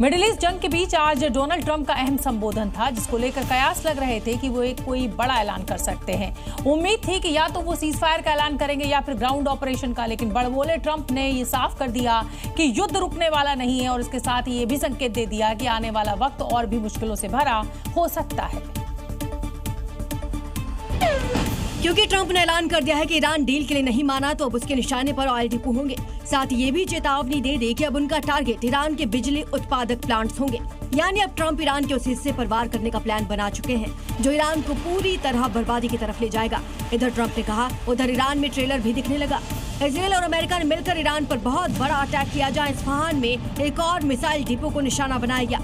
Middle east जंग के बीच आज डोनाल्ड ट्रंप का अहम संबोधन था, जिसको लेकर कयास लग रहे थे कि वो एक कोई बड़ा ऐलान कर सकते हैं। उम्मीद थी कि या तो वो सीज फायर का ऐलान करेंगे या फिर ग्राउंड ऑपरेशन का, लेकिन बड़बोले ट्रंप ने ये साफ कर दिया कि युद्ध रुकने वाला नहीं है और इसके साथ ही ये भी संकेत दे दिया कि आने वाला वक्त और भी मुश्किलों से भरा हो सकता है। क्योंकि ट्रंप ने ऐलान कर दिया है कि ईरान डील के लिए नहीं माना तो अब उसके निशाने पर ऑयल डिपो होंगे। साथ ये भी चेतावनी दे दी कि अब उनका टारगेट ईरान के बिजली उत्पादक प्लांट्स होंगे। यानी अब ट्रंप ईरान के उस हिस्से पर वार करने का प्लान बना चुके हैं जो ईरान को पूरी तरह बर्बादी की तरफ ले जाएगा। इधर ट्रंप ने कहा, उधर ईरान में ट्रेलर भी दिखने लगा। इजरायल और अमेरिका ने मिलकर ईरान पर बहुत बड़ा अटैक किया, जहाँ इस्फहान में एक और मिसाइल डिपो को निशाना बनाया गया।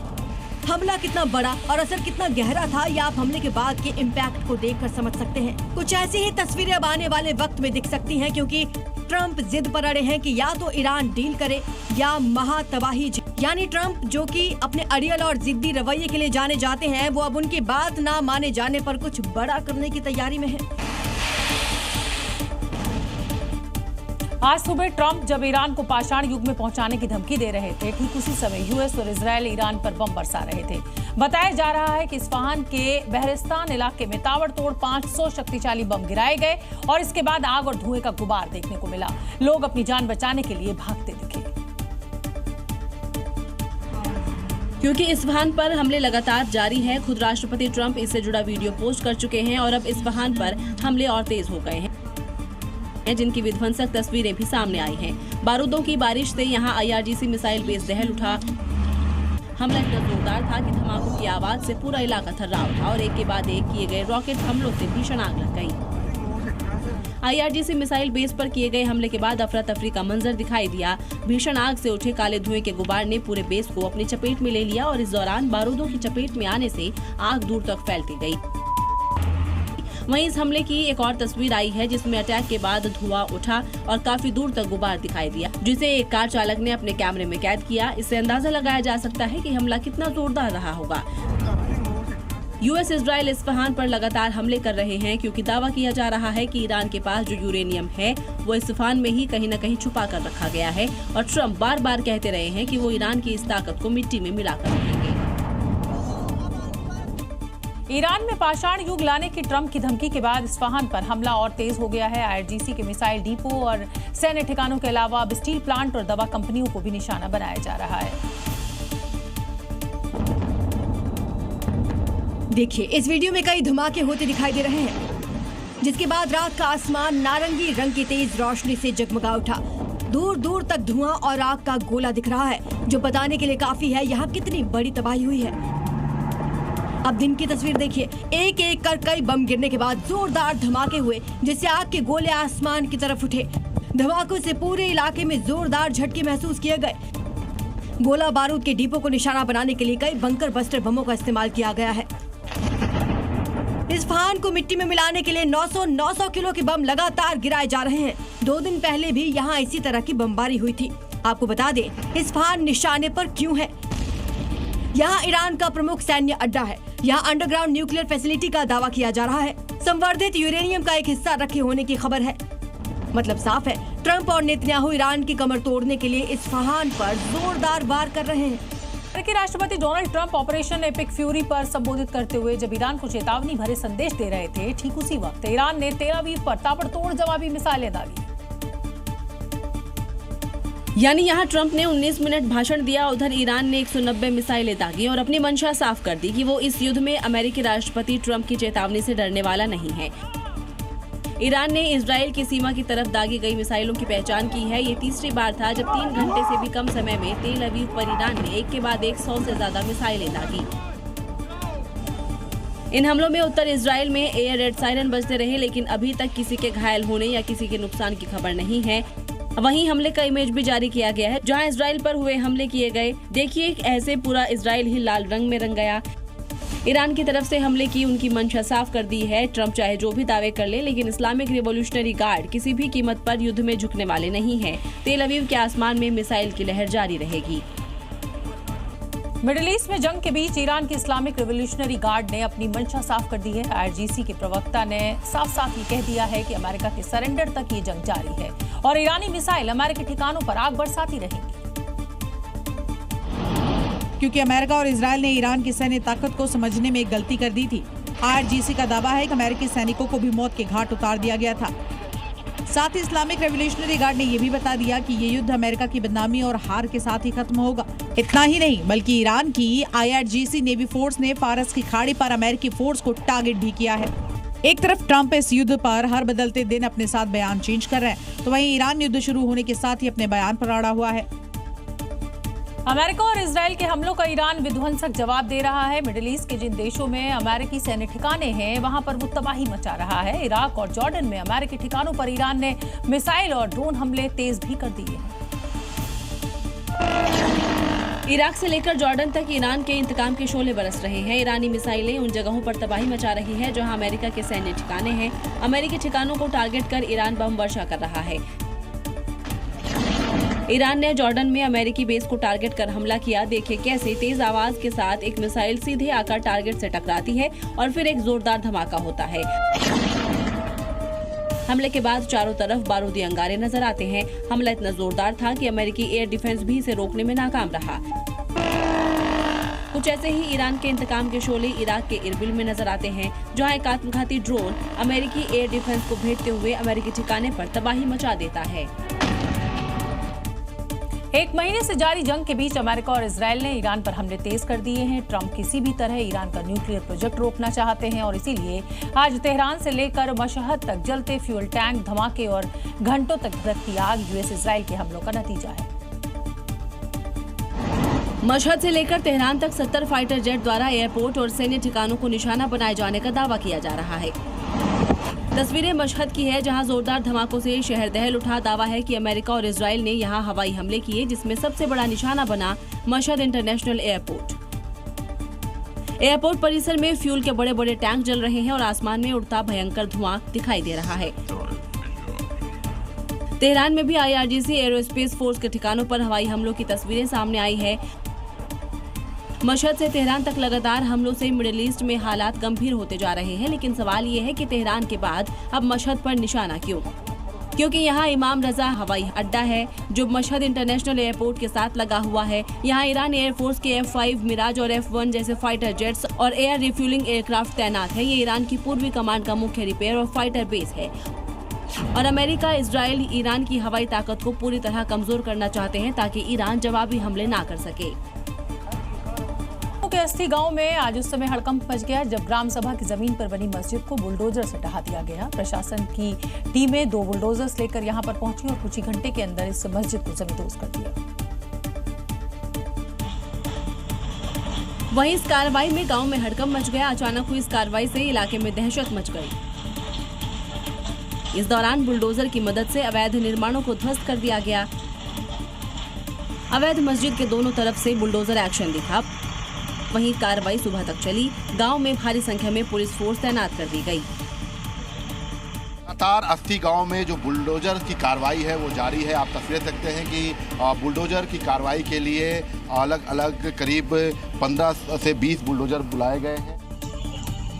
हमला कितना बड़ा और असर कितना गहरा था, ये आप हमले के बाद के इम्पैक्ट को देखकर समझ सकते हैं। कुछ ऐसी ही तस्वीरें अब आने वाले वक्त में दिख सकती हैं, क्योंकि ट्रंप जिद पर अड़े हैं कि या तो ईरान डील करे या महातबाही। यानी ट्रंप जो कि अपने अड़ियल और जिद्दी रवैये के लिए जाने जाते हैं, वो अब उनकी बात ना माने जाने पर कुछ बड़ा करने की तैयारी में है। आज सुबह ट्रंप जब ईरान को पाषाण युग में पहुंचाने की धमकी दे रहे थे, ठीक उसी समय यूएस और इजरायल ईरान पर बम बरसा रहे थे। बताया जा रहा है कि इस्फहान के बहरिस्तान इलाके में ताबड़तोड़ 500 शक्तिशाली बम गिराए गए और इसके बाद आग और धुएं का गुबार देखने को मिला। लोग अपनी जान बचाने के लिए भागते दिखे। क्योंकि इस्फहान पर हमले लगातार जारी हैं, खुद राष्ट्रपति ट्रंप इससे जुड़ा वीडियो पोस्ट कर चुके हैं और अब इस्फहान पर हमले और तेज हो गए हैं, जिनकी विध्वंसक तस्वीरें भी सामने आई हैं। बारूदों की बारिश से यहां IRGC मिसाइल बेस दहल उठा। हमला इतना जोरदार था कि धमाकों की आवाज से पूरा इलाका थर्रा उठा और एक के बाद एक किए गए रॉकेट हमलों से भीषण आग लग गई। IRGC मिसाइल बेस पर किए गए हमले के बाद अफरा तफरी का मंजर दिखाई दिया। भीषण आग से उठे काले धुएं के गुबार ने पूरे बेस को अपनी चपेट में ले लिया और इस दौरान बारूदों की चपेट में आने से आग दूर तक फैलती गई। वहीं इस हमले की एक और तस्वीर आई है, जिसमें अटैक के बाद धुआं उठा और काफी दूर तक गुबार दिखाई दिया, जिसे एक कार चालक ने अपने कैमरे में कैद किया। इससे अंदाजा लगाया जा सकता है कि हमला कितना जोरदार रहा होगा। यूएस इजरायल इस्फहान पर लगातार हमले कर रहे हैं, क्योंकि दावा किया जा रहा है कि ईरान के पास जो यूरेनियम है वो इस्फहान में ही कहीं न कहीं छुपा कर रखा गया है और ट्रंप बार बार कहते रहे हैं कि वो ईरान की इस ताकत को मिट्टी में मिलाकर रखेंगे। ईरान में पाषाण युग लाने की ट्रंप की धमकी के बाद इस्फहान पर हमला और तेज हो गया है। IRGC के मिसाइल डिपो और सैन्य ठिकानों के अलावा अब स्टील प्लांट और दवा कंपनियों को भी निशाना बनाया जा रहा है। देखिए, इस वीडियो में कई धमाके होते दिखाई दे रहे हैं, जिसके बाद रात का आसमान नारंगी रंग की तेज रोशनी से जगमगा उठा। दूर दूर तक धुआं और आग का गोला दिख रहा है, जो बताने के लिए काफी है यहाँ कितनी बड़ी तबाही हुई है। अब दिन की तस्वीर देखिए, एक एक कर कई बम गिरने के बाद जोरदार धमाके हुए, जिससे आग के गोले आसमान की तरफ उठे। धमाकों से पूरे इलाके में जोरदार झटके महसूस किए गए। गोला बारूद के डिपो को निशाना बनाने के लिए कई बंकर बस्टर बमों का इस्तेमाल किया गया है। इस्फहान को मिट्टी में मिलाने के लिए 900 किलो के बम लगातार गिराए जा रहे हैं। 2 दिन पहले भी यहाँ इसी तरह की बमबारी हुई थी। आपको बता दें, इस्फहान निशाने पर क्यों है। यहाँ ईरान का प्रमुख सैन्य अड्डा है। यहाँ अंडरग्राउंड न्यूक्लियर फैसिलिटी का दावा किया जा रहा है। संवर्धित यूरेनियम का एक हिस्सा रखे होने की खबर है। मतलब साफ है, ट्रंप और नेतन्याहू ईरान की कमर तोड़ने के लिए इस्फहान पर जोरदार वार कर रहे हैं। अमेरिकी राष्ट्रपति Donald Trump operation epic fury पर संबोधित करते हुए जब ईरान को चेतावनी भरे संदेश दे रहे थे, ठीक उसी वक्त ईरान ने तेल अवीव पर ताबड़तोड़ जवाबी मिसाइलें दागी। यानी यहाँ ट्रंप ने 19 मिनट भाषण दिया, उधर ईरान ने 190 मिसाइलें दागी और अपनी मंशा साफ कर दी कि वो इस युद्ध में अमेरिकी राष्ट्रपति ट्रंप की चेतावनी से डरने वाला नहीं है। ईरान ने इजरायल की सीमा की तरफ दागी गई मिसाइलों की पहचान की है। ये तीसरी बार था जब 3 घंटे से भी कम समय में तेल अवीव पर ईरान ने एक के बाद एक 100 से ज्यादा मिसाइलें दागी। इन हमलों में उत्तर इजरायल में एयर रेड सायरन बजते रहे, लेकिन अभी तक किसी के घायल होने या किसी के नुकसान की खबर नहीं है। वहीं हमले का इमेज भी जारी किया गया है, जहां इजरायल पर हुए हमले किए गए। देखिए, ऐसे पूरा इजरायल ही लाल रंग में रंग गया। ईरान की तरफ से हमले की उनकी मंशा साफ कर दी है। ट्रंप चाहे जो भी दावे कर ले, लेकिन इस्लामिक रिवॉल्यूशनरी गार्ड किसी भी कीमत पर युद्ध में झुकने वाले नहीं हैं। तेल अवीव के आसमान में मिसाइल की लहर जारी रहेगी। मिडिल ईस्ट में जंग के बीच ईरान की इस्लामिक रिवॉल्यूशनरी गार्ड ने अपनी मंशा साफ कर दी है। IRGC के प्रवक्ता ने साफ साफ ये कह दिया है कि अमेरिका के सरेंडर तक ये जंग जारी है और ईरानी मिसाइल अमेरिकी ठिकानों पर आग बरसाती रहेंगी। क्योंकि अमेरिका और इजराइल ने ईरान की सैन्य ताकत को समझने में एक गलती कर दी थी। IRGC का दावा है कि अमेरिकी सैनिकों को भी मौत के घाट उतार दिया गया था। साथ ही इस्लामिक रेवोल्यूशनरी गार्ड ने यह भी बता दिया कि ये युद्ध अमेरिका की बदनामी और हार के साथ ही खत्म होगा। इतना ही नहीं बल्कि ईरान की IRGC नेवी फोर्स ने फारस की खाड़ी पर अमेरिकी फोर्स को टारगेट भी किया है। एक तरफ ट्रंप इस युद्ध पर हर बदलते दिन अपने साथ बयान चेंज कर रहे हैं, तो वहीं ईरान युद्ध शुरू होने के साथ ही अपने बयान पर अड़ा हुआ है। अमेरिका और इजराइल के हमलों का ईरान विध्वंसक जवाब दे रहा है। मिडिल ईस्ट के जिन देशों में अमेरिकी सैन्य ठिकाने हैं, वहां पर वो तबाही मचा रहा है। इराक और जॉर्डन में अमेरिकी ठिकानों पर ईरान ने मिसाइल और ड्रोन हमले तेज भी कर दिए हैं। इराक से लेकर जॉर्डन तक ईरान के इंतकाम के शोले बरस रहे हैं। ईरानी मिसाइलें उन जगहों पर तबाही मचा रही है जहां अमेरिका के सैन्य ठिकाने हैं। अमेरिकी ठिकानों को टारगेट कर ईरान बम वर्षा कर रहा है। ईरान ने जॉर्डन में अमेरिकी बेस को टारगेट कर हमला किया। देखिए कैसे तेज आवाज के साथ एक मिसाइल सीधे आकर टारगेट से टकराती है और फिर एक जोरदार धमाका होता है। हमले के बाद चारों तरफ बारूदी अंगारे नजर आते हैं। हमला इतना जोरदार था कि अमेरिकी एयर डिफेंस भी इसे रोकने में नाकाम रहा। कुछ ऐसे ही ईरान के इंतकाम के शोले इराक के इरबिल में नजर आते हैं, जहां एक आत्मघाती ड्रोन अमेरिकी एयर डिफेंस को भेजते हुए अमेरिकी ठिकाने पर तबाही मचा देता है। एक महीने से जारी जंग के बीच अमेरिका और इजराइल ने ईरान पर हमले तेज कर दिए हैं। ट्रंप किसी भी तरह ईरान का न्यूक्लियर प्रोजेक्ट रोकना चाहते हैं और इसीलिए आज तेहरान से लेकर मशहद तक जलते फ्यूल टैंक, धमाके और घंटों तक भड़कती आग यूएस इजराइल के हमलों का नतीजा है। मशहद से लेकर तेहरान तक 70 फाइटर जेट द्वारा एयरपोर्ट और सैन्य ठिकानों को निशाना बनाए जाने का दावा किया जा रहा है। तस्वीरें मशहद की है, जहां जोरदार धमाकों से शहर दहल उठा। दावा है कि अमेरिका और इजराइल ने यहां हवाई हमले किए, जिसमें सबसे बड़ा निशाना बना मशहद इंटरनेशनल एयरपोर्ट। एयरपोर्ट परिसर में फ्यूल के बड़े बड़े टैंक जल रहे हैं और आसमान में उड़ता भयंकर धुआं दिखाई दे रहा है। तेहरान में भी IRGC एरोस्पेस फोर्स के ठिकानों पर हवाई हमलों की तस्वीरें सामने आई है। मशहद से तेहरान तक लगातार हमलों से मिडिल ईस्ट में हालात गंभीर होते जा रहे हैं, लेकिन सवाल ये है कि तेहरान के बाद अब मशहद पर निशाना क्यों? क्योंकि यहाँ इमाम रजा हवाई अड्डा है जो मशहद इंटरनेशनल एयरपोर्ट के साथ लगा हुआ है। यहाँ ईरान एयरफोर्स के F-5 मिराज और F-1 जैसे फाइटर जेट्स और एयर रिफ्यूलिंग एयरक्राफ्ट तैनात है। ये ईरान की पूर्वी कमांड का मुख्य रिपेयर और फाइटर बेस है और अमेरिका, इजराइल ईरान की हवाई ताकत को पूरी तरह कमजोर करना चाहते हैं ताकि ईरान जवाबी हमले ना कर सके। के अस्थी गांव में आज उस समय हड़कंप मच गया जब ग्राम सभा की जमीन पर बनी मस्जिद को बुलडोजर से ढहा दिया गया। प्रशासन की टीमें 2 बुलडोजर्स लेकर यहां पर पहुंची और कुछ ही घंटे के अंदर इस मस्जिद को जमींदोज कर दिया। वहीं इस कार्रवाई में गांव में हड़कंप मच गया। अचानक हुई इस कार्रवाई से इलाके में दहशत मच गई। इस दौरान बुलडोजर की मदद से अवैध निर्माणों को ध्वस्त कर दिया गया। अवैध मस्जिद के दोनों तरफ से बुलडोजर एक्शन दिखा। वहीं कार्रवाई सुबह तक चली। गांव में भारी संख्या में पुलिस फोर्स तैनात कर दी गई। लगातार अस्थी गांव में जो बुलडोजर की कार्रवाई है वो जारी है। आप तस्वीरें देखते हैं कि बुलडोजर की कार्रवाई के लिए अलग अलग करीब 15 से 20 बुलडोजर बुलाए गए हैं।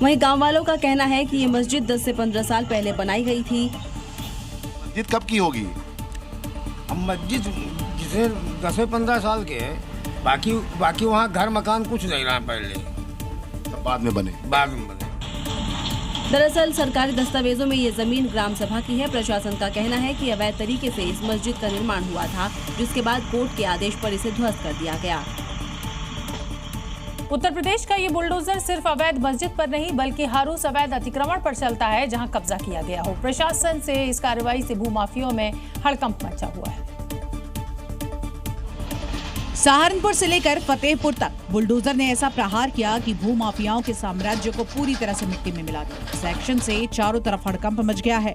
वहीं गांव वालों का कहना है कि ये मस्जिद 10 से 15 साल पहले बनाई गई थी। मस्जिद कब की होगी? अब मस्जिद जिसे 10 से 15 साल के है, बाकी वहाँ घर मकान कुछ नहीं रहा पहले, सब बाद में बने। दरअसल सरकारी दस्तावेजों में ये जमीन ग्राम सभा की है। प्रशासन का कहना है कि अवैध तरीके से इस मस्जिद का निर्माण हुआ था, जिसके बाद कोर्ट के आदेश पर इसे ध्वस्त कर दिया गया। उत्तर प्रदेश का ये बुलडोजर सिर्फ अवैध मस्जिद पर नहीं बल्कि हर उस अवैध अतिक्रमण पर चलता है जहां कब्जा किया गया हो। प्रशासन से इस कार्रवाई से भूमाफियों में हड़कंप मचा हुआ है। सहारनपुर से लेकर फतेहपुर तक बुलडोजर ने ऐसा प्रहार किया कि भूमाफियाओं के साम्राज्य को पूरी तरह से मिट्टी में मिला दिया। इस एक्शन से चारों तरफ हड़कंप मच गया है।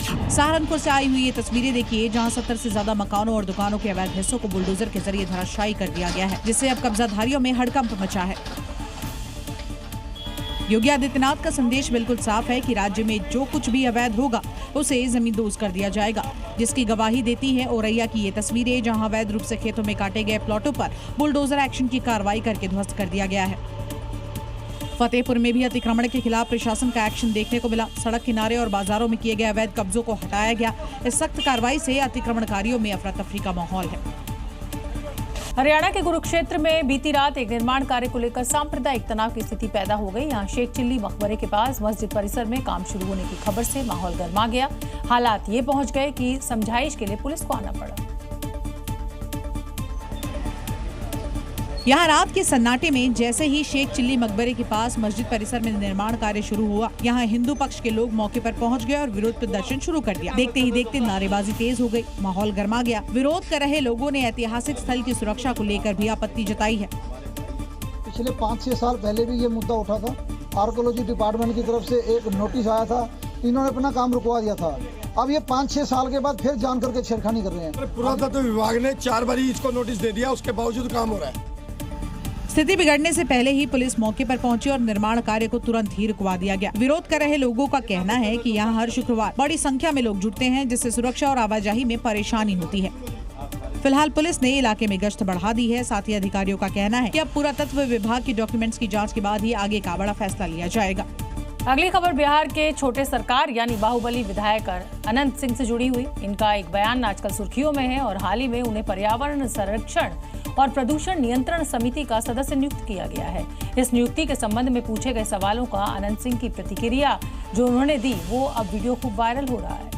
सहारनपुर से आई हुई ये तस्वीरें देखिए, जहां 70 से ज्यादा मकानों और दुकानों के अवैध हिस्सों को बुलडोजर के जरिए धराशायी कर दिया गया है, जिससे अब कब्जाधारियों में हड़कंप मचा है। योगी आदित्यनाथ का संदेश बिल्कुल साफ है कि राज्य में जो कुछ भी अवैध होगा उसे जमींदोज कर दिया जाएगा, जिसकी गवाही देती है औरैया की ये तस्वीरें, जहां अवैध रूप से खेतों में काटे गए प्लॉटों पर बुलडोजर एक्शन की कार्रवाई करके ध्वस्त कर दिया गया है। फतेहपुर में भी अतिक्रमण के खिलाफ प्रशासन का एक्शन देखने को मिला। सड़क किनारे और बाजारों में किए गए अवैध कब्जों को हटाया गया। इस सख्त कार्रवाई से अतिक्रमणकारियों में अफरा तफरी का माहौल है। हरियाणा के कुरुक्षेत्र में बीती रात एक निर्माण कार्य को लेकर सांप्रदायिक तनाव की स्थिति पैदा हो गई। यहां शेख चिल्ली मकबरे के पास मस्जिद परिसर में काम शुरू होने की खबर से माहौल गर्मा गया। हालात ये पहुंच गए कि समझाइश के लिए पुलिस को आना पड़ा। यहाँ रात के सन्नाटे में जैसे ही शेख चिल्ली मकबरे के पास मस्जिद परिसर में निर्माण कार्य शुरू हुआ, यहाँ हिंदू पक्ष के लोग मौके पर पहुँच गए और विरोध प्रदर्शन शुरू कर दिया। देखते ही देखते नारेबाजी तेज हो गई, माहौल गर्मा गया। विरोध कर रहे लोगों ने ऐतिहासिक स्थल की सुरक्षा को लेकर भी आपत्ति जताई है। पिछले 5-6 साल पहले भी ये मुद्दा उठा था। आर्कोलॉजी डिपार्टमेंट की तरफ से एक नोटिस आया था, इन्होंने अपना काम रुकवा दिया था। अब ये 5-6 साल के बाद फिर जान करके छेड़खानी कर रहे हैं। पुरातत्व विभाग ने 4 बार इसको नोटिस दे दिया, उसके बावजूद काम हो रहा है। स्थिति बिगड़ने से पहले ही पुलिस मौके पर पहुंची और निर्माण कार्य को तुरंत ही रुकवा दिया गया। विरोध कर रहे लोगों का कहना है कि यहां हर शुक्रवार बड़ी संख्या में लोग जुटते हैं, जिससे सुरक्षा और आवाजाही में परेशानी होती है। फिलहाल पुलिस ने इलाके में गश्त बढ़ा दी है। साथ ही अधिकारियों का कहना है कि अब पुरातत्व विभाग की डॉक्यूमेंट्स की जांच के बाद ही आगे का बड़ा फैसला लिया जाएगा। अगली खबर बिहार के छोटे सरकार यानी बाहुबली विधायक अनंत सिंह से जुड़ी हुई। इनका एक बयान आजकल सुर्खियों में है और हाल ही में उन्हें पर्यावरण संरक्षण और प्रदूषण नियंत्रण समिति का सदस्य नियुक्त किया गया है। इस नियुक्ति के संबंध में पूछे गए सवालों का अनंत सिंह की प्रतिक्रिया जो उन्होंने दी, वो अब वीडियो खूब वायरल हो रहा है,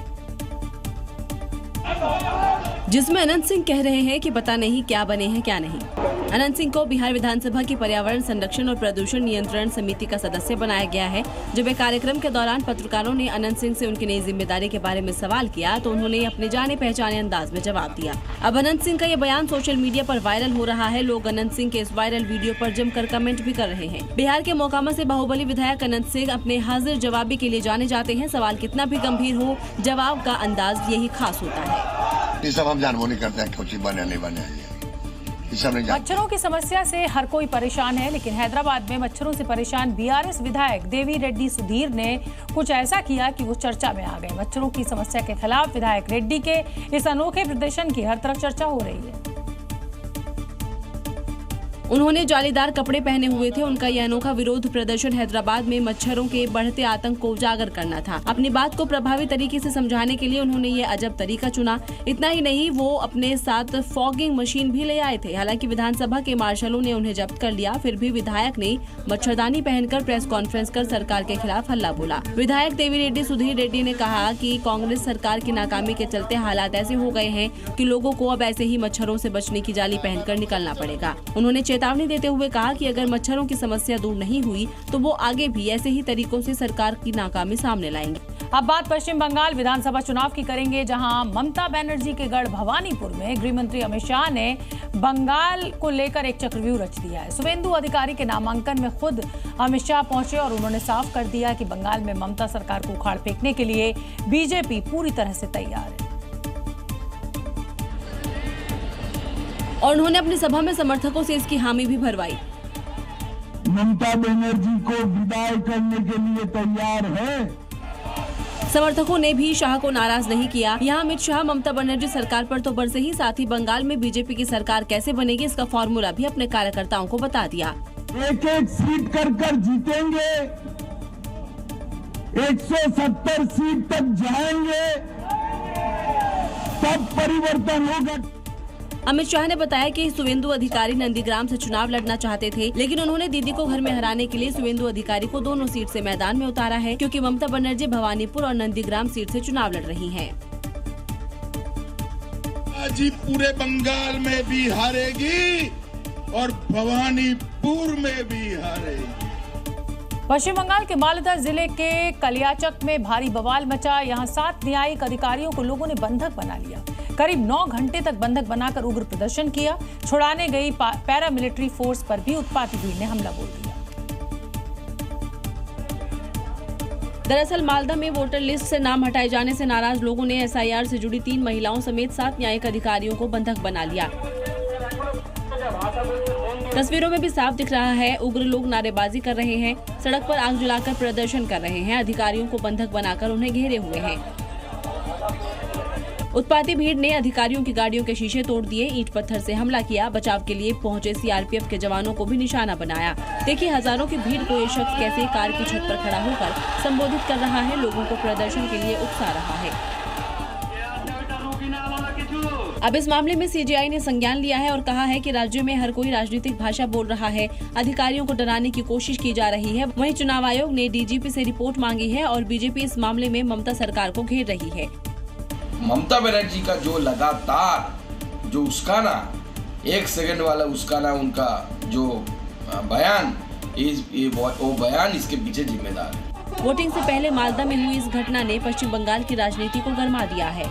जिसमें अनंत सिंह कह रहे हैं कि पता नहीं क्या बने हैं क्या नहीं। अनंत सिंह को बिहार विधानसभा की पर्यावरण संरक्षण और प्रदूषण नियंत्रण समिति का सदस्य बनाया गया है। जब एक कार्यक्रम के दौरान पत्रकारों ने अनंत सिंह से उनकी नई जिम्मेदारी के बारे में सवाल किया तो उन्होंने अपने जाने पहचाने अंदाज में जवाब दिया। अब अनंत सिंह का ये बयान सोशल मीडिया पर वायरल हो रहा है। लोग अनंत सिंह के इस वायरल वीडियो पर जमकर कमेंट भी कर रहे हैं। बिहार के मोकामा से बाहुबली विधायक अनंत सिंह अपने हाजिर जवाबी के लिए जाने जाते हैं। सवाल कितना भी गंभीर हो, जवाब का अंदाज यही खास होता है। ये सब हम जानबूझ नहीं करते हैं, कुछ बने नहीं बने। मच्छरों की समस्या से हर कोई परेशान है, लेकिन हैदराबाद में मच्छरों से परेशान बीआरएस विधायक देवी रेड्डी सुधीर ने कुछ ऐसा किया कि वो चर्चा में आ गए। मच्छरों की समस्या के खिलाफ विधायक रेड्डी के इस अनोखे प्रदर्शन की हर तरफ चर्चा हो रही है। उन्होंने जालीदार कपड़े पहने हुए थे। उनका यह अनोखा विरोध प्रदर्शन हैदराबाद में मच्छरों के बढ़ते आतंक को उजागर करना था। अपनी बात को प्रभावी तरीके से समझाने के लिए उन्होंने ये अजब तरीका चुना। इतना ही नहीं, वो अपने साथ फॉगिंग मशीन भी ले आए थे। हालांकि विधानसभा के मार्शलों ने उन्हें जब्त कर लिया, फिर भी विधायक ने मच्छरदानी पहनकर प्रेस कॉन्फ्रेंस कर सरकार के खिलाफ हल्ला बोला। विधायक देवी रेड्डी सुधीर रेड्डी ने कहा कि कांग्रेस सरकार की नाकामी के चलते हालात ऐसे हो गए हैं कि लोगों को अब ऐसे ही मच्छरों से बचने की जाली पहनकर निकलना पड़ेगा। उन्होंने चेतावनी देते हुए कहा कि अगर मच्छरों की समस्या दूर नहीं हुई तो वो आगे भी ऐसे ही तरीकों से सरकार की नाकामी सामने लाएंगे। अब बात पश्चिम बंगाल विधानसभा चुनाव की करेंगे, जहां ममता बनर्जी के गढ़ भवानीपुर में गृह मंत्री अमित शाह ने बंगाल को लेकर एक चक्रव्यूह रच दिया है। शुभेंदु अधिकारी के नामांकन में खुद अमित शाह पहुंचे और उन्होंने साफ कर दिया कि बंगाल में ममता सरकार को उखाड़ फेंकने के लिए बीजेपी पूरी तरह से तैयार है। और उन्होंने अपनी सभा में समर्थकों से इसकी हामी भी भरवाई। ममता बनर्जी को विदाई करने के लिए तैयार है। समर्थकों ने भी शाह को नाराज नहीं किया। यहाँ अमित शाह ममता बनर्जी सरकार पर तो बरसे ही, साथ ही बंगाल में बीजेपी की सरकार कैसे बनेगी इसका फॉर्मूला भी अपने कार्यकर्ताओं को बता दिया। एक सीट कर जीतेंगे, 170 सीट तक जाएंगे, तब परिवर्तन होगा। अमित शाह ने बताया कि शुभेंदु अधिकारी नंदीग्राम से चुनाव लड़ना चाहते थे, लेकिन उन्होंने दीदी को घर में हराने के लिए शुभेंदु अधिकारी को दोनों सीट से मैदान में उतारा है, क्योंकि ममता बनर्जी भवानीपुर और नंदीग्राम सीट से चुनाव लड़ रही हैं। जी पूरे बंगाल में भी हारेगी और भवानीपुर में भी हारेगी। पश्चिम बंगाल के मालदा जिले के कलियाचक में भारी बवाल मचा। यहां 7 न्यायिक अधिकारियों को लोगों ने बंधक बना लिया। करीब 9 घंटे तक बंधक बनाकर उग्र प्रदर्शन किया। छुड़ाने गई पैरामिलिट्री फोर्स पर भी उत्पाती भीड़ ने हमला बोल दिया। दरअसल मालदा में वोटर लिस्ट से नाम हटाए जाने से नाराज लोगों ने एसआईआर से जुड़ी 3 महिलाओं समेत 7 न्यायिक अधिकारियों को बंधक बना लिया। तस्वीरों में भी साफ दिख रहा है, उग्र लोग नारेबाजी कर रहे हैं, सड़क पर आग जलाकर प्रदर्शन कर रहे हैं, अधिकारियों को बंधक बनाकर उन्हें घेरे हुए हैं। उत्पाती भीड़ ने अधिकारियों की गाड़ियों के शीशे तोड़ दिए, ईंट पत्थर से हमला किया। बचाव के लिए पहुंचे सीआरपीएफ के जवानों को भी निशाना बनाया। देखिए हजारों की भीड़ को ये शख्स कैसे कार की छत पर खड़ा होकर संबोधित कर रहा है, लोगों को प्रदर्शन के लिए उकसा रहा है। अब इस मामले में सीजीआई ने संज्ञान लिया है और कहा है कि राज्यों में हर कोई राजनीतिक भाषा बोल रहा है, अधिकारियों को डराने की कोशिश की जा रही है। वहीं चुनाव आयोग ने डीजीपी से रिपोर्ट मांगी है और बीजेपी इस मामले में ममता सरकार को घेर रही है। ममता बनर्जी का जो लगातार जो उसका ना 1 सेकंड वाला उसका ना उनका जो बयान, वो बयान इसके पीछे जिम्मेदार है। वोटिंग से पहले मालदा में हुई इस घटना ने पश्चिम बंगाल की राजनीति को गरमा दिया है।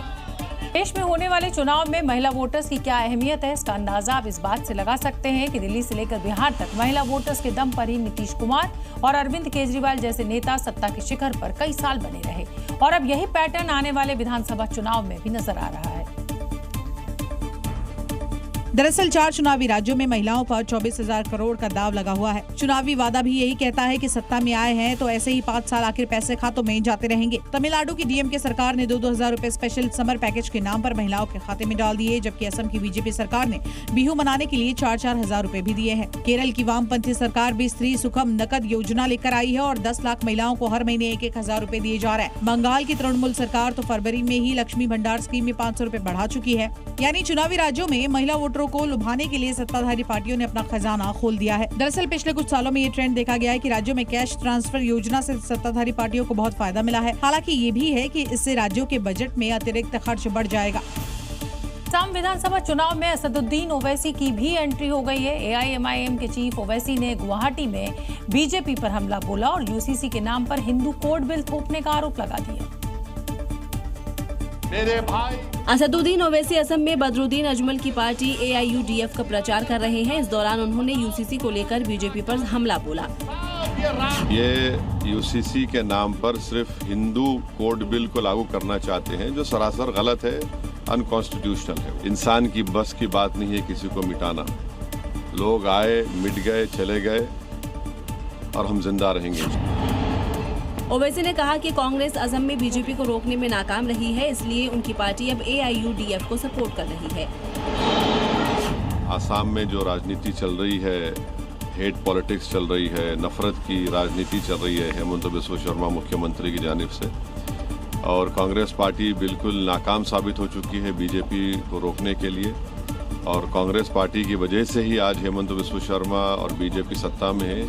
देश में होने वाले चुनाव में महिला वोटर्स की क्या अहमियत है, इसका अंदाजा आप इस बात से लगा सकते हैं कि दिल्ली से लेकर बिहार तक महिला वोटर्स के दम पर ही नीतीश कुमार और अरविंद केजरीवाल जैसे नेता सत्ता के शिखर पर कई साल बने रहे और अब यही पैटर्न आने वाले विधानसभा चुनाव में भी नजर आ रहा है। दरअसल 4 चुनावी राज्यों में महिलाओं पर 24,000 करोड़ का दाव लगा हुआ है। चुनावी वादा भी यही कहता है कि सत्ता में आए हैं तो ऐसे ही 5 साल आखिर पैसे खातों में जाते रहेंगे। तमिलनाडु की डीएमके सरकार ने 2-2 हजार रुपए स्पेशल समर पैकेज के नाम पर महिलाओं के खाते में डाल दिए, जबकि असम की बीजेपी सरकार ने बिहू मनाने के लिए 4-4 हजार रुपए भी दिए हैं। केरल की वामपंथी सरकार भी स्त्री सुखम नकद योजना लेकर आई है और 10 लाख महिलाओं को हर महीने 1-1 हजार रुपए दिए जा रहे हैं। बंगाल की तृणमूल सरकार तो फरवरी में ही लक्ष्मी भंडार स्कीम में 500 रुपए बढ़ा चुकी है। यानी चुनावी राज्यों में महिला वोटरों को लुभाने के लिए सत्ताधारी पार्टियों ने अपना खजाना खोल दिया है। दरअसल पिछले कुछ सालों में ये ट्रेंड देखा गया है कि राज्यों में कैश ट्रांसफर योजना से सत्ताधारी पार्टियों को बहुत फायदा मिला है। हालांकि ये भी है कि इससे राज्यों के बजट में अतिरिक्त खर्च बढ़ जाएगा। असम विधानसभा चुनाव में असदुद्दीन ओवैसी की भी एंट्री हो गई है। एआईएमआईएम के चीफ ओवैसी ने गुवाहाटी में बीजेपी पर हमला बोला और यूसीसी के नाम पर हिंदू कोड बिल थोपने का आरोप लगा दिया। मेरे भाई असदुद्दीन ओवैसी असम में बदरुद्दीन अजमल की पार्टी एआईयूडीएफ का प्रचार कर रहे हैं। इस दौरान उन्होंने यूसीसी को लेकर बीजेपी पर हमला बोला। ये यूसीसी के नाम पर सिर्फ हिंदू कोड बिल को लागू करना चाहते हैं, जो सरासर गलत है, अनकॉन्स्टिट्यूशनल है। इंसान की बस की बात नहीं है किसी को मिटाना। लोग आए, मिट गए, चले गए और हम जिंदा रहेंगे। ओवैसी ने कहा कि कांग्रेस असम में बीजेपी को रोकने में नाकाम रही है, इसलिए उनकी पार्टी अब एआईयूडीएफ को सपोर्ट कर रही है। आसाम में जो राजनीति चल रही है, हेट पॉलिटिक्स चल रही है, नफरत की राजनीति चल रही है हेमंत बिस्वा शर्मा मुख्यमंत्री की जानिब से, और कांग्रेस पार्टी बिल्कुल नाकाम साबित हो चुकी है बीजेपी को रोकने के लिए। और कांग्रेस पार्टी की वजह से ही आज हेमंत बिस्वा शर्मा और बीजेपी सत्ता में है।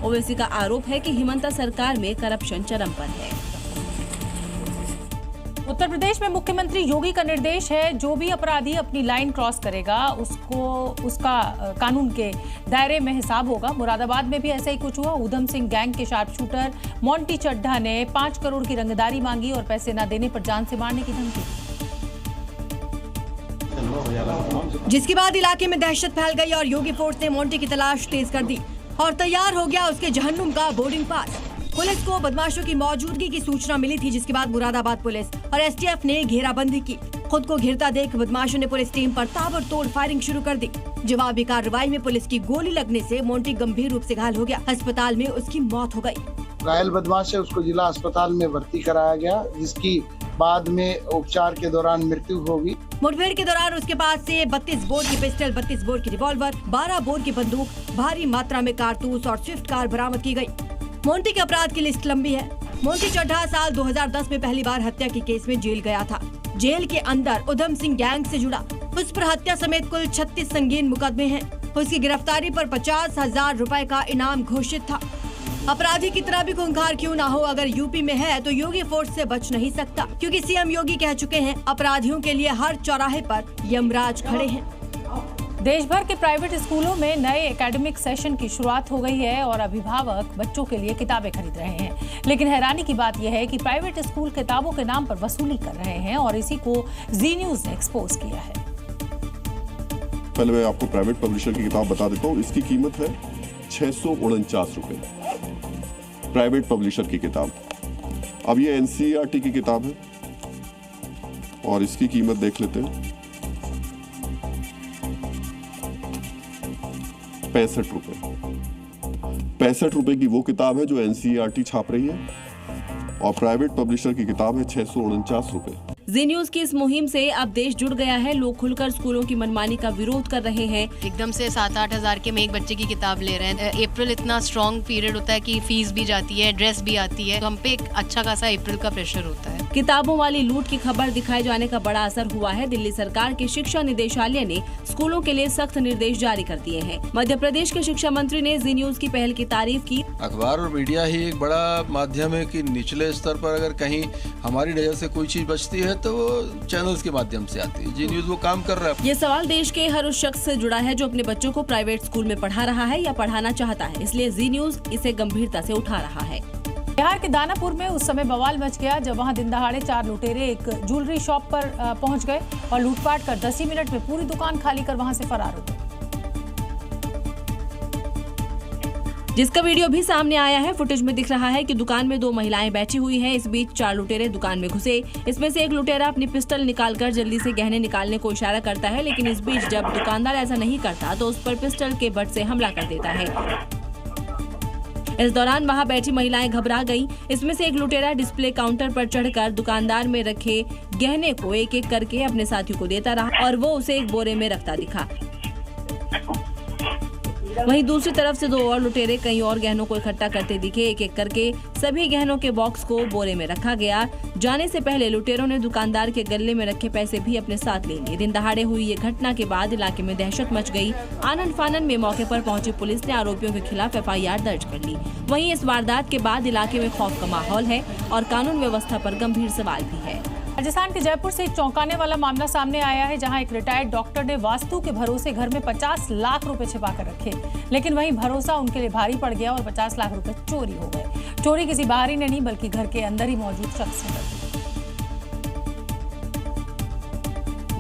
ओवैसी का आरोप है कि हिमंता सरकार में करप्शन चरम पर है। उत्तर प्रदेश में मुख्यमंत्री योगी का निर्देश है, जो भी अपराधी अपनी लाइन क्रॉस करेगा उसका कानून के दायरे में हिसाब होगा। मुरादाबाद में भी ऐसा ही कुछ हुआ। उधम सिंह गैंग के शार्प शूटर मोंटी चड्ढा ने 5 करोड़ की रंगदारी मांगी और पैसे न देने पर जान से मारने की धमकी, जिसके बाद इलाके में दहशत फैल गई और योगी फोर्स ने मोंटी की तलाश तेज कर दी और तैयार हो गया उसके जहन्नुम का बोर्डिंग पास। पुलिस को बदमाशों की मौजूदगी की सूचना मिली थी, जिसके बाद मुरादाबाद पुलिस और एसटीएफ ने घेराबंदी की। खुद को घिरता देख बदमाशों ने पुलिस टीम पर ताबड़तोड़ फायरिंग शुरू कर दी। जवाबी कार्रवाई में पुलिस की गोली लगने से मोंटी गंभीर रूप से घायल हो गया। अस्पताल में उसकी मौत हो गई। घायल बदमाश है, उसको जिला अस्पताल में भर्ती कराया गया, जिसकी बाद में उपचार के दौरान मृत्यु होगी। मुठभेड़ के दौरान उसके पास से 32 बोर की पिस्टल, 32 बोर की रिवॉल्वर, 12 बोर की बंदूक, भारी मात्रा में कारतूस और स्विफ्ट कार बरामद की गई। मोंटी के अपराध की लिस्ट लंबी है। मोंटी चड्ढा साल 2010 में पहली बार हत्या के केस में जेल गया था। जेल के अंदर उधम सिंह गैंग से जुड़ा उस पर हत्या समेत कुल 36 संगीन मुकदमे हैं। उसकी गिरफ्तारी पर 50,000 रुपए का इनाम घोषित था। अपराधी कितना भी खूंखार क्यों ना हो, अगर यूपी में है तो योगी फोर्स से बच नहीं सकता, क्योंकि सीएम योगी कह चुके हैं अपराधियों के लिए हर चौराहे पर यमराज खड़े हैं। देश भर के प्राइवेट स्कूलों में नए एकेडमिक सेशन की शुरुआत हो गई है और अभिभावक बच्चों के लिए किताबें खरीद रहे हैं। लेकिन हैरानी की बात यह है कि प्राइवेट स्कूल किताबों के नाम पर वसूली कर रहे हैं और इसी को जी न्यूज ने एक्सपोज किया है। पहले मैं आपको प्राइवेट पब्लिशर की किताब बता देता हूँ। इसकी कीमत है 649 रुपए, प्राइवेट पब्लिशर की किताब। अब ये एनसीईआरटी की किताब है और इसकी कीमत देख लेते हैं, 65 रुपए। 65 रुपए की वो किताब है जो एनसीईआरटी छाप रही है और प्राइवेट पब्लिशर की किताब है 649 रुपए। जी न्यूज की इस मुहिम से अब देश जुड़ गया है। लोग खुलकर स्कूलों की मनमानी का विरोध कर रहे हैं। एकदम से 7-8 हजार के में एक बच्चे की किताब ले रहे हैं। अप्रैल इतना स्ट्रॉन्ग पीरियड होता है कि फीस भी जाती है, ड्रेस भी आती है, तो हम पे एक अच्छा खासा अप्रैल का प्रेशर होता है। किताबों वाली लूट की खबर दिखाए जाने का बड़ा असर हुआ है। दिल्ली सरकार के शिक्षा निदेशालय ने स्कूलों के लिए सख्त निर्देश जारी कर दिए हैं। मध्य प्रदेश के शिक्षा मंत्री ने जी न्यूज की पहल की तारीफ की। अखबार और मीडिया ही एक बड़ा माध्यम है कि निचले स्तर पर अगर कहीं हमारी नजर से कोई चीज बचती है तो वो चैनल्स के माध्यम से आती है। जी न्यूज वो काम कर रहा है। ये सवाल देश के हर उस शख्स से जुड़ा है जो अपने बच्चों को प्राइवेट स्कूल में पढ़ा रहा है या पढ़ाना चाहता है, इसलिए जी न्यूज इसे गंभीरता से उठा रहा है। बिहार के दानापुर में उस समय बवाल मच गया जब वहां दिन दहाड़े 4 लुटेरे एक ज्वेलरी शॉप पर पहुंच गए और लूटपाट कर 10 ही मिनट में पूरी दुकान खाली कर वहां से फरार हो गए, जिसका वीडियो भी सामने आया है। फुटेज में दिख रहा है कि दुकान में 2 महिलाएं बैठी हुई हैं। इस बीच 4 लुटेरे दुकान में घुसे। इसमें से एक लुटेरा अपनी पिस्टल निकालकर जल्दी से गहने निकालने को इशारा करता है, लेकिन इस बीच जब दुकानदार ऐसा नहीं करता तो उस पर पिस्टल के बट से हमला कर देता है। इस दौरान वहां बैठी महिलाएं घबरा गईं। इसमें से एक लुटेरा डिस्प्ले काउंटर पर चढ़कर दुकानदार में रखे गहने को एक एक करके अपने साथियों को देता रहा और वो उसे एक बोरे में रखता दिखा। वहीं दूसरी तरफ से 2 और लुटेरे कई और गहनों को इकट्ठा करते दिखे। एक एक करके सभी गहनों के बॉक्स को बोरे में रखा गया। जाने से पहले लुटेरों ने दुकानदार के गले में रखे पैसे भी अपने साथ ले लिए। दिन दहाड़े हुई ये घटना के बाद इलाके में दहशत मच गई। आनन फानन में मौके पर पहुंची पुलिस ने आरोपियों के खिलाफ FIR दर्ज कर ली। वहीं इस वारदात के बाद इलाके में खौफ का माहौल है और कानून व्यवस्था पर गंभीर सवाल भी है। राजस्थान के जयपुर से एक चौंकाने वाला मामला सामने आया है, जहां एक रिटायर्ड डॉक्टर ने वास्तु के भरोसे घर में 50 लाख रुपए छिपा कर रखे, लेकिन वहीं भरोसा उनके लिए भारी पड़ गया और 50 लाख रुपए चोरी हो गए। चोरी किसी बाहरी ने नहीं बल्कि घर के अंदर ही मौजूद शख्स ने की।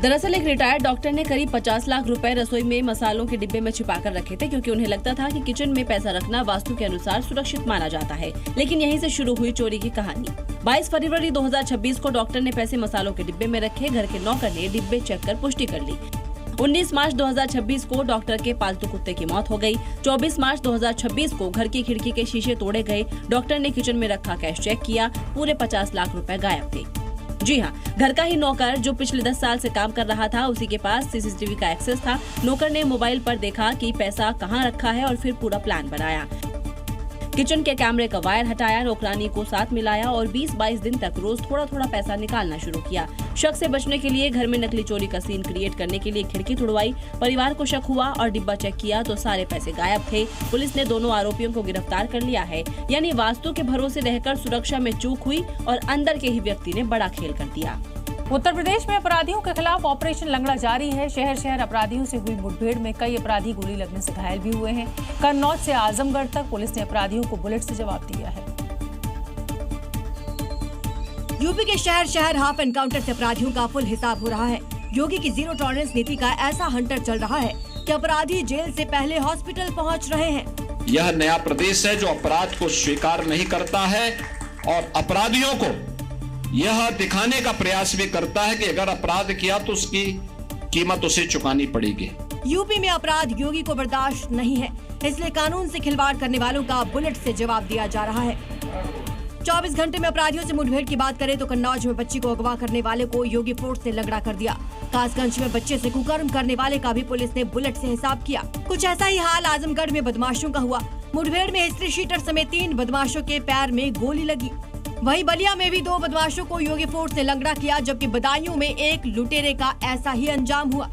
दरअसल एक रिटायर्ड डॉक्टर ने करीब 50 लाख रुपए रसोई में मसालों के डिब्बे में छिपा कर रखे थे, क्योंकि उन्हें लगता था कि किचन में पैसा रखना वास्तु के अनुसार सुरक्षित माना जाता है। लेकिन यहीं से शुरू हुई चोरी की कहानी। 22 फरवरी 2026 को डॉक्टर ने पैसे मसालों के डिब्बे में रखे। घर के नौकर ने डिब्बे चेक कर पुष्टि कर ली। 19 मार्च 2026 को डॉक्टर के पालतू कुत्ते की मौत हो गई। 24 मार्च 2026 को घर की खिड़की के शीशे तोड़े गए। डॉक्टर ने किचन में रखा कैश चेक किया, पूरे 50 लाख रुपए गायब थे। जी हाँ, घर का ही नौकर जो पिछले 10 साल से काम कर रहा था, उसी के पास CCTV का एक्सेस था। नौकर ने मोबाइल पर देखा कि पैसा कहाँ रखा है और फिर पूरा प्लान बनाया। किचन के कैमरे का वायर हटाया, नौकरानी को साथ मिलाया और 20-22 दिन तक रोज थोड़ा थोड़ा पैसा निकालना शुरू किया। शक से बचने के लिए घर में नकली चोरी का सीन क्रिएट करने के लिए खिड़की तुड़वाई। परिवार को शक हुआ और डिब्बा चेक किया तो सारे पैसे गायब थे। पुलिस ने दोनों आरोपियों को गिरफ्तार कर लिया है। यानी वास्तु के भरोसे रहकर सुरक्षा में चूक हुई और अंदर के ही व्यक्ति ने बड़ा खेल कर दिया। उत्तर प्रदेश में अपराधियों के खिलाफ ऑपरेशन लंगड़ा जारी है। शहर शहर अपराधियों से हुई मुठभेड़ में कई अपराधी गोली लगने से घायल भी हुए हैं। कन्नौज से आजमगढ़ तक पुलिस ने अपराधियों को बुलेट से जवाब दिया है। यूपी के शहर शहर हाफ एनकाउंटर से अपराधियों का फुल हिसाब हो रहा है। योगी की जीरो टॉलरेंस नीति का ऐसा हंटर चल रहा है कि अपराधी जेल से पहले हॉस्पिटल पहुंच रहे हैं। यह नया प्रदेश है जो अपराध को स्वीकार नहीं करता है और अपराधियों को यह दिखाने का प्रयास भी करता है कि अगर अपराध किया तो उसकी कीमत उसे चुकानी पड़ेगी। यूपी में अपराध योगी को बर्दाश्त नहीं है, इसलिए कानून से खिलवाड़ करने वालों का बुलेट से जवाब दिया जा रहा है। 24 घंटे में अपराधियों से मुठभेड़ की बात करें तो कन्नौज में बच्ची को अगवा करने वाले को योगी फोर्स ने लंगड़ा कर दिया। कासगंज में बच्चे से कुकर्म करने वाले का भी पुलिस ने बुलेट से हिसाब किया। कुछ ऐसा ही हाल आजमगढ़ में बदमाशों का हुआ। मुठभेड़ में हिस्ट्री शीटर समेत 3 बदमाशों के पैर में गोली लगी। वहीं बलिया में भी 2 बदमाशों को योगी फोर्स ने लंगड़ा किया, जबकि बदायूं में एक लुटेरे का ऐसा ही अंजाम हुआ।